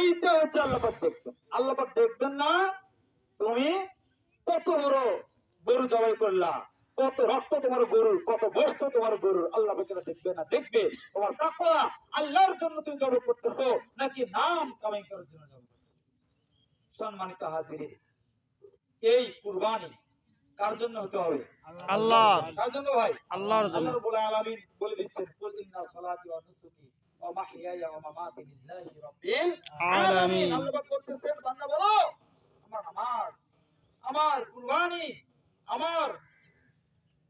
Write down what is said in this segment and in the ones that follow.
এইটা হচ্ছে আল্লাহ পাক দেখবেন। আল্লাহ পাক দেখবেন না তুমি কত বড় গরু জবাই করলা, কত রক্ত তোমার গরুর, কত গোশত তোমার গরুর, আল্লাহ পাক এটা দেখবে না। দেখবে তোমার তাকওয়া, আল্লাহর জন্য তুমি জবাই করতেছো নাকি নাম কামাই করার জন্য জবাই করতেছো। সম্মানিত হাজিরিন, এই কুরবানি কার জন্য হতে হবে? আল্লাহ। কার জন্য ভাই? আল্লাহর জন্য। আল্লাহ রাব্বুল আলামিন বলে দিচ্ছেন, কুল ইন্না সালাতি ওয়া নুসুকি ওয়া মাহইয়ায়া ওয়া মামাতি লিল্লাহি রাব্বিল আলামিন। আল্লাহ পাক বলতেছেন, বান্দা বলো আমার নামাজ, আমার কুরবানি, আমার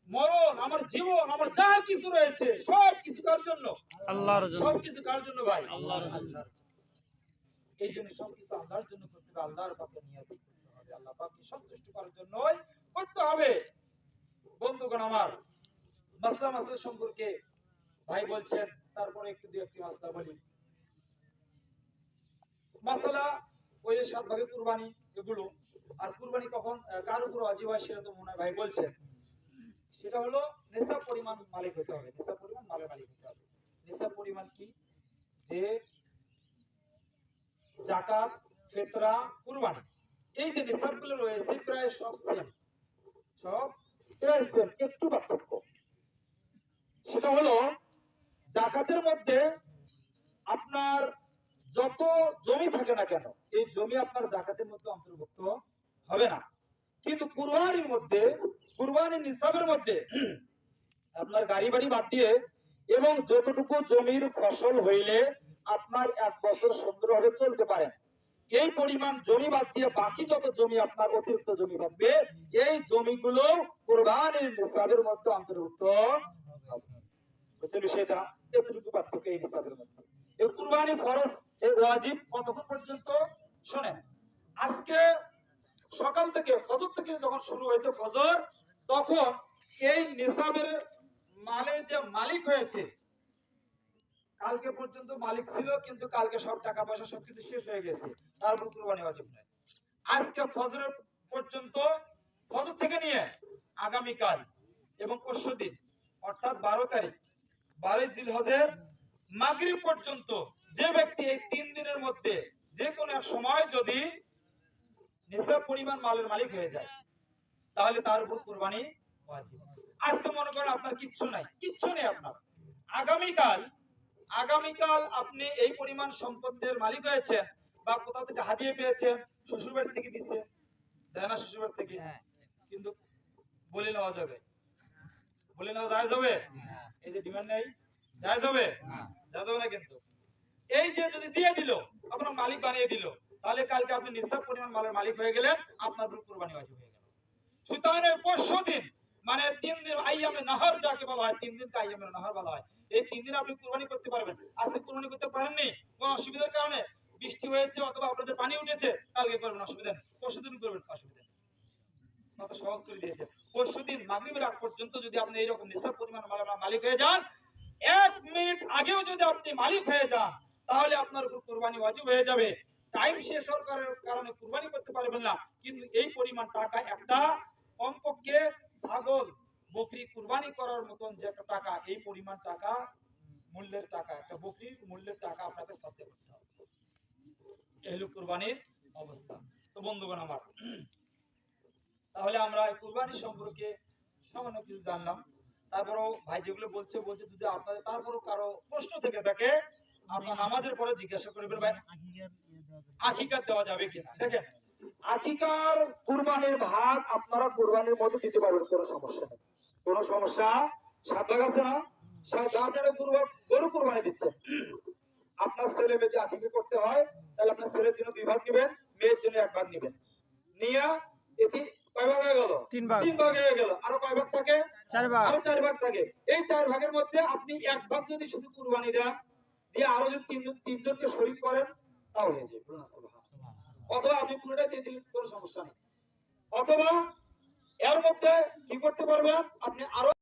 মরণ, আমার জীবন, আমার যা কিছু রয়েছে সব কিছু কার জন্য? আল্লাহর জন্য। সব কিছু কার জন্য ভাই? আল্লাহর জন্য। আল্লাহর জন্য। এই জন্য সব কিছু আল্লাহর জন্য করতে হবে, আল্লাহর পাকের নিয়তে করতে হবে, আল্লাহ পাককে সন্তুষ্ট করার জন্যই করতে হবে। বন্ধুগণ আমার, মাসলা সম্পর্কে ভাই বলছেন, তারপরে একটু দুই একটি মাসলা বলি। মাসলা ওই যে 7 ভাগে কুরবানি এগুলো, আর কুরবানি কখন কার উপর ওয়াজিব হয় সেটা তো মনে হয় ভাই বলছেন। সেটা হলো নিসাব পরিমাণ মালিক হতে হবে, নিসাব পরিমাণ মালের মালিক হতে হবে। নিসাব পরিমাণ কি? যে যাকাত, ফিতরা, কুরবানি, এই যে নিসাবগুলো রয়েছে প্রায় সব সেম, সব প্রায় সেম, একটু পার্থক্য। সেটা হলো যাকাতের মধ্যে আপনার যত জমি থাকে না কেন, এই জমি আপনার যাকাতের মধ্যে অন্তর্ভুক্ত হবে না। কিন্তু কুরবানির মধ্যে, কুরবানির নিসাবের মধ্যে আপনার গাড়ি বাড়ি বাদ দিয়ে এবং যতটুকু জমির ফসল হইলে আপনার 1 বছর সুন্দরভাবে চলতে পারেন, এই পরিমাণ জমি বাদ দিয়ে বাকি যত জমি আপনার অতিরিক্ত জমি থাকবে, এই জমিগুলো কুরবানির নিসাবের মধ্যে অন্তর্ভুক্ত হবে। বুঝছেন বিষয়টা? এতটুকু পার্থক্য এই নিসাবের মধ্যে। এই কুরবানি ফরজ, এই ওয়াজিব কতক্ষণ পর্যন্ত? শোনেন, আজকে সকাল থেকে ফজর থেকে যখন শুরু হয়েছে ফজর, তখন এই নিসাবের মালের যে মালিক হয়েছে, কালকে পর্যন্ত মালিক ছিল কিন্তু কালকে সব টাকা পয়সা সবকিছু শেষ হয়ে গেছে, তারপর কুরবানি ওয়াজিব নয়। আজকে ফজর পর্যন্ত, ফজর থেকে নিয়ে আগামীকাল এবং পরশুদিন অর্থাৎ 12 তারিখ 12 জিলহজের মাগরিব পর্যন্ত যে ব্যক্তি এই 3 দিনের মধ্যে যে কোনো এক সময় যদি নিসাব পরিমাণ মালের মালিক হয়ে যায়, তাহলে তার উপর কুরবানি ওয়াজিব। আজকে মনে করেন আপনার কিচ্ছু নাই, কিচ্ছু নেই আপনার, আগামীকাল আপনি এই পরিমাণ সম্পদের মালিক হয়েছেন, বা কোথাও থেকে হাদিয়ে পেয়েছেন, শ্বশুর বাড়ি থেকে দিচ্ছে, দেয় না শ্বশুর বাড়ি থেকে, কিন্তু বলে নেওয়া যাবে, বলে নেওয়া যায় যাবে, এই যে ডিমান্ড নেই যায় যাবে, যায় যাবে না। কিন্তু এই যে যদি দিয়ে দিল, আপনার মালিক বানিয়ে দিল, তাহলে কালকে আপনি নিসাব পরিমাণ মালের মালিক হয়ে গেলেন, আপনার উপর কুরবানি ওয়াজিব হয়ে গেল। সুতরাং পরশুদিন মানে 3 দিন আইয়ামে নাহর যাকে বলা হয়, 3 দিনকে আইয়ামে নাহর বলা হয়, এই 3 দিন আপনি কুরবানি করতে পারবেন। আজকে কুরবানি করতে পারেননি কোন অসুবিধার কারণে, বৃষ্টি হয়েছে অথবা আপনাদের পানি উঠেছে, কালকে করবেন, অসুবিধা নেই, পরশুদিন করবেন, অসুবিধা নেই, কত সহজ করে দিয়েছে। পরশুদিন মাগরিবের আগ পর্যন্ত যদি আপনি এইরকম নিসাব পরিমাণ মালিক হয়ে যান, 1 মিনিট আগেও যদি আপনি মালিক হয়ে যান, তাহলে আপনার উপর কুরবানি ওয়াজিব হয়ে যাবে। টাইম শেষ হওয়ার কারণে কুরবানি করতে পারবেন না, কিন্তু এই পরিমাণ টাকা, একটা কমপক্ষে ছাগল বকরি কুরবানি করার মতন যে একটা টাকা, এই পরিমাণ টাকা মূল্যের টাকা, একটা বকরির মূল্যের টাকা আপনাকে সাথে করতে হবে। এই হলো কুরবানির অবস্থা। তো বন্ধুগণ আমার, তাহলে আমরা কুরবানি সম্পর্কে সামান্য কিছু জানলাম। তারপরও ভাই যেগুলো বলছে যদি আপনাদের তারপরও কারো প্রশ্ন থেকে থাকে, আপনার নামাজের পরে জিজ্ঞাসা করবেন, ভাই আকিকাত দেওয়া যাবে কিনা। দেখেন, আকিকার কুরবানির ভাগ আপনারা কুরবানির মধ্যে দিতে পারবেন, কোনো সমস্যা নেই, কোনো সমস্যা। 7 ভাগ আছে না, 7 আপনারা গরু কুরবানি দিচ্ছেন, আপনার ছেলে মেয়ে যে আকিকা করতে হয়, তাহলে আপনার ছেলের জন্য 2 ভাগ নেবেন, মেয়ের জন্য 1 ভাগ নেবেন, নিয়ে এটি কয় ভাগ হয়ে গেল? 3 ভাগ হয়ে গেল। আরো কয় ভাগ থাকে? 4 ভাগ। আরো 4 ভাগ থাকে। এই 4 ভাগের মধ্যে আপনি 1 ভাগ যদি শুধু কুরবানি দেন, দিয়ে আরো যদি 3 জনকে শরীক করেন, তাও হয়ে যাবে। অথবা আপনি পুরোটাই দিয়ে দিলেন, কোনো সমস্যা নেই। অথবা এর মধ্যে কি করতে পারবেন, আপনি আরো